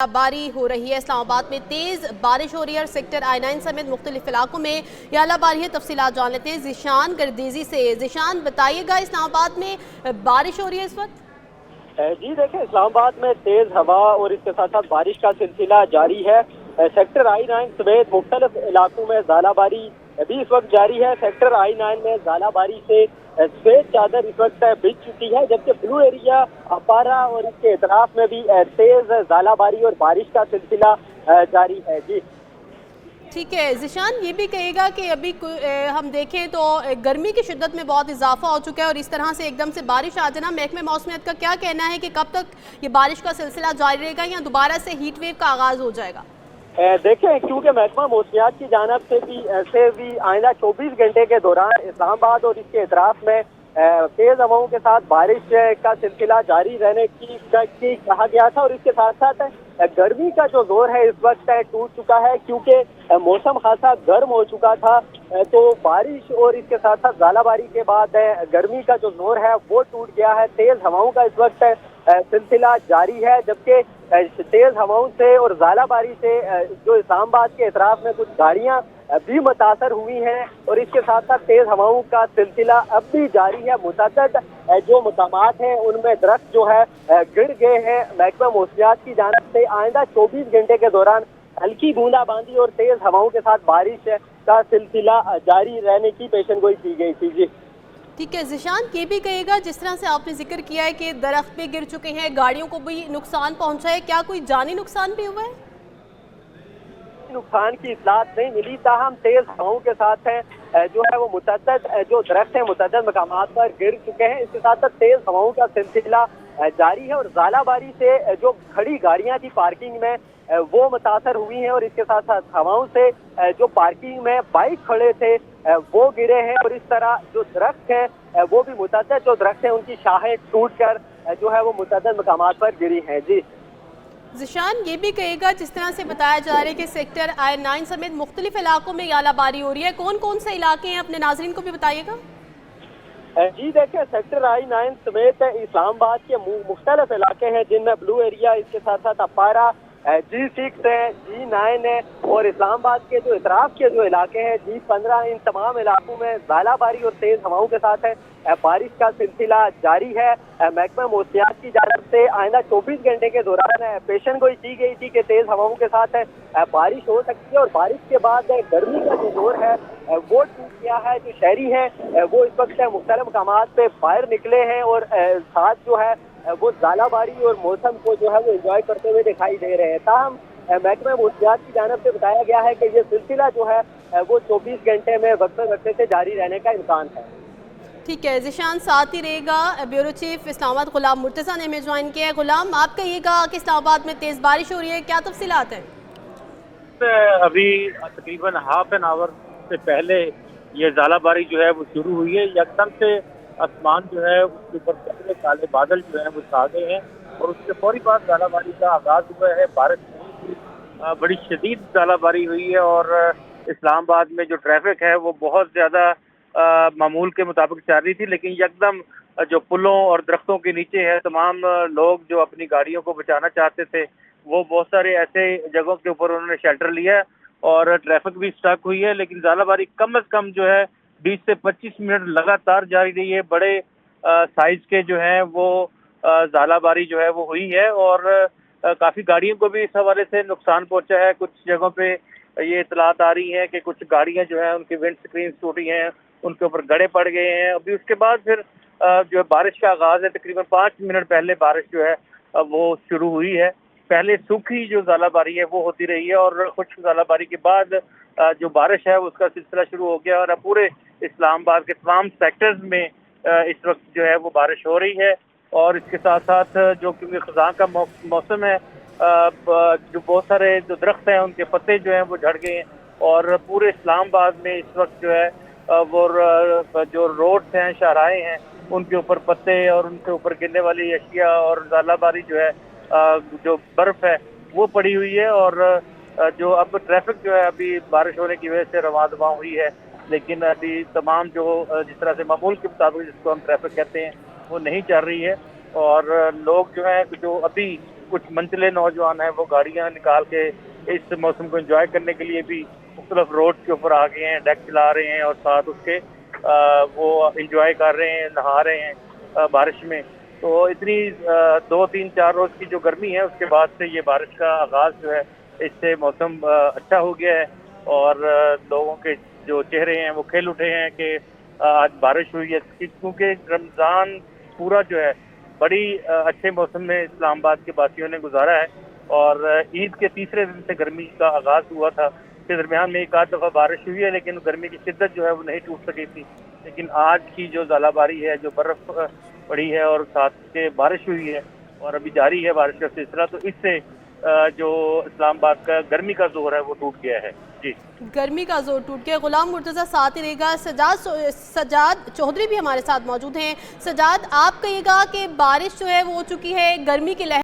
बारी हो रही है। इस्लामाबाद में तेज बारिश हो रही है और सेक्टर I9 समेत मुख्तलिफ इलाकों में आला बारी है। तफसीलात जान लेते हैं ज़ीशान गर्दीजी से। ज़ीशान बताइएगा, इस्लामाबाद में बारिश हो रही है इस वक्त? जी देखिए, इस्लामाबाद में तेज हवा और इसके साथ साथ बारिश का सिलसिला जारी है। सेक्टर I9 समेत मुख्तलिफ इलाकों में ज़ालाबारी भी इस वक्त जारी है। सेक्टर I9 में ज़ालाबारी से सफेद चादर इस वक्त बिछ चुकी है, जबकि ब्लू एरिया अपारा और इसके इतराफ में भी तेज ज़ालाबारी और बारिश का सिलसिला जारी है। जी ठीक है ज़ीशान, ये भी कहेगा कि अभी हम देखें तो गर्मी की शिद्दत में बहुत इजाफा हो चुका है और इस तरह से एकदम से बारिश आ जाना, महकमे मौसमियात का क्या कहना है कि कब तक ये बारिश का सिलसिला जारी रहेगा या दोबारा से हीट वेव का आगाज़ हो जाएगा? देखें, क्योंकि महकमा मौसमियात की जानिब से भी आइंदा 24 घंटे के दौरान इस्लामाबाद और इसके इतराफ में तेज हवाओं के साथ बारिश का सिलसिला जारी रहने की कहा गया था। और इसके साथ साथ गर्मी का जो जोर है इस वक्त टूट चुका है, क्योंकि मौसम खासा गर्म हो चुका था। तो बारिश और इसके साथ साथ ज़ालाबारी के बाद गर्मी का जो जोर है वो टूट गया है। तेज हवाओं का इस वक्त सिलसिला जारी है, जबकि तेज हवाओं से और ज़ालाबारी से जो इस्लामाबाद के इतराफ में कुछ गाड़ियां भी मुतासर हुई हैं और इसके साथ साथ तेज हवाओं का सिलसिला अब भी जारी है। मुतअद्दिद जो मकामात हैं उनमें दरख्त जो है गिर गए हैं। महकमा मौसमियात की जानिब से आइंदा 24 घंटे के दौरान हल्की बूंदाबांदी और तेज हवाओं के साथ बारिश का सिलसिला जारी रहने की पेशनगोई की गई थी। जी ठीक है ज़ीशान, ये भी कहेगा, जिस तरह से आपने जिक्र किया है कि दरख्त भी गिर चुके हैं, गाड़ियों को भी नुकसान पहुंचा है, क्या कोई जानी नुकसान भी हुआ है? नुकसान की इतलात नहीं मिली, ताहम तेज हवाओं के साथ है जो है वो मुतअद्दिद जो दरख्त हैं मुतअद्दिद मकामात पर गिर चुके हैं। इसके साथ साथ तेज हवाओं का सिलसिला जारी है और ज़ालाबारी से जो खड़ी गाड़ियां थी पार्किंग में वो मुतासर हुई हैं और इसके साथ साथ हवाओं से जो पार्किंग में बाइक खड़े थे वो गिरे हैं। और इस तरह जो दरख्त है वो भी मुतअद्दिद जो दरख्त हैं उनकी शाखें टूट कर जो है वो मुतअद्दिद मकामात पर गिरी हैं। जी ज़ीशान, ये भी कहेगा, जिस तरह से बताया जा रहा है कि सेक्टर I9 समेत मुख्तलिफ इलाकों में आलाबारी हो रही है, कौन कौन से इलाके हैं, अपने नाज़रीन को भी बताइएगा। जी देखिए, सेक्टर I9 समेत इस्लामाबाद के मुख्तलिफ इलाके हैं जिनमें ब्लू एरिया, इसके साथ साथ अपारा, G6 है, G9 है और इस्लामाबाद के जो इतराफ के जो इलाके हैं G15, इन तमाम इलाकों में ज़ालाबारी और तेज हवाओं के साथ है बारिश का सिलसिला जारी है। महकमा मौसमियात की जानिब से आइंदा 24 घंटे के दौरान पेशनगोई की गई थी कि तेज हवाओं के साथ बारिश हो सकती है और बारिश के बाद गर्मी का जो जोर है वो टूट गया है। जो शहरी हैं वो इस वक्त मुख्तलिफ मकामात पे बाहर निकले हैं और साथ जो है वो ज़ालाबारी और मौसम को जो है वो एंजॉय करते हुए दिखाई दे रहे हैं। ताहम महकमा मौसमियात की जानिब से बताया गया है कि ये सिलसिला जो है वो 24 घंटे में वक्फे से जारी रहने का इम्कान है। ठीक है ज़ीशान, साथ ही रहेगा ब्यूरो चीफ इस्लामाबाद गुलाम मुर्तज़ा ने हमें ज्वाइन किया है। गुलाम, आप कहिएगा कि इस्लामाबाद में तेज़ बारिश हो रही है, क्या तफसीलात हैं? अभी तकरीबन हाफ एन आवर से पहले ये ज़ालाबारी जो है वो शुरू हुई है। एकदम से आसमान जो है उसके ऊपर काले काले बादल जो है वो छा गए हैं और उसके फौरी बाद ज़ालाबारी का आगाज़ हुआ है। बारिश बड़ी शदीद ज़ालाबारी हुई है और इस्लामाबाद में जो ट्रैफिक है वो बहुत ज़्यादा मामूल के मुताबिक चल रही थी, लेकिन यकदम जो पुलों और दरख्तों के नीचे है तमाम लोग जो अपनी गाड़ियों को बचाना चाहते थे वो बहुत सारे ऐसे जगहों के ऊपर उन्होंने शेल्टर लिया है और ट्रैफिक भी स्टक हुई है। लेकिन ज़ालाबारी कम से कम जो है 20 से 25 मिनट लगातार जारी रही है। बड़े साइज के जो है वो ज़ालाबारी जो है वो हुई है और काफ़ी गाड़ियों को भी इस हवाले से नुकसान पहुंचा है। कुछ जगहों पे ये इतलात आ रही है कि कुछ गाड़ियां जो है उनकी विंड स्क्रीन टूटी हैं, उनके ऊपर गड़े पड़ गए हैं। अभी उसके बाद फिर जो बारिश का आगाज़ है तकरीबन 5 मिनट पहले बारिश जो है वो शुरू हुई है। पहले सूखी जो ज़ालाबारी है वो होती रही है और खुश्क ज़ालाबारी के बाद जो बारिश है उसका सिलसिला शुरू हो गया और अब पूरे इस्लामाबाद के तमाम सेक्टर्स में इस वक्त जो है वो बारिश हो रही है। और इसके साथ साथ जो क्योंकि ख़ज़ां का मौसम है, जो बहुत सारे जो दरख्त हैं उनके पत्ते जो हैं वो झड़ गए हैं और पूरे इस्लामाबाद में इस वक्त जो है वो जो रोड्स हैं, शाहराहें हैं, उनके ऊपर पत्ते और उनके ऊपर गिरने वाली अशिया और ज़ालाबारी जो है जो बर्फ़ है वो पड़ी हुई है। और जो अब ट्रैफिक जो है अभी बारिश होने की वजह से रवां दवां हुई है, लेकिन अभी तमाम जो जिस तरह से मामूल के मुताबिक जिसको हम ट्रैफिक कहते हैं वो नहीं चल रही है। और लोग जो है जो अभी कुछ मंचले नौजवान हैं वो गाड़ियां निकाल के इस मौसम को एंजॉय करने के लिए भी मुख्तलिफ रोड के ऊपर आ गए हैं, डेक चला रहे हैं और साथ उसके वो एंजॉय कर रहे हैं, नहा रहे हैं बारिश में। तो इतनी 2-3-4 रोज की जो गर्मी है उसके बाद से ये बारिश का आगाज जो है, इससे मौसम अच्छा हो गया है और लोगों के जो चेहरे हैं वो खिल उठे हैं कि आज बारिश हुई है, क्योंकि रमज़ान पूरा जो है बड़ी अच्छे मौसम में इस्लामाबाद के वासियों ने गुजारा है और ईद के तीसरे दिन से गर्मी का आगाज हुआ था। के दरमियान में एक आध दफ़ा बारिश हुई है लेकिन गर्मी की शिद्दत जो है वो नहीं टूट सकी थी। लेकिन आज की जो ज़ालाबारी है, जो बर्फ़ पड़ी है और साथ के बारिश हुई है और अभी जारी है बारिश का सिलसिला, तो इससे जो इस्लामाबाद का गर्मी का जोर है वो टूट गया है। जी, गर्मी का जोर टूट गया। गुलाम मुर्तज़ा साथ ही रहेगा। सजाद चौधरी भी हमारे साथ मौजूद हैं। सजाद, आप कहिएगा कि बारिश जो है वो हो चुकी है, गर्मी की लहर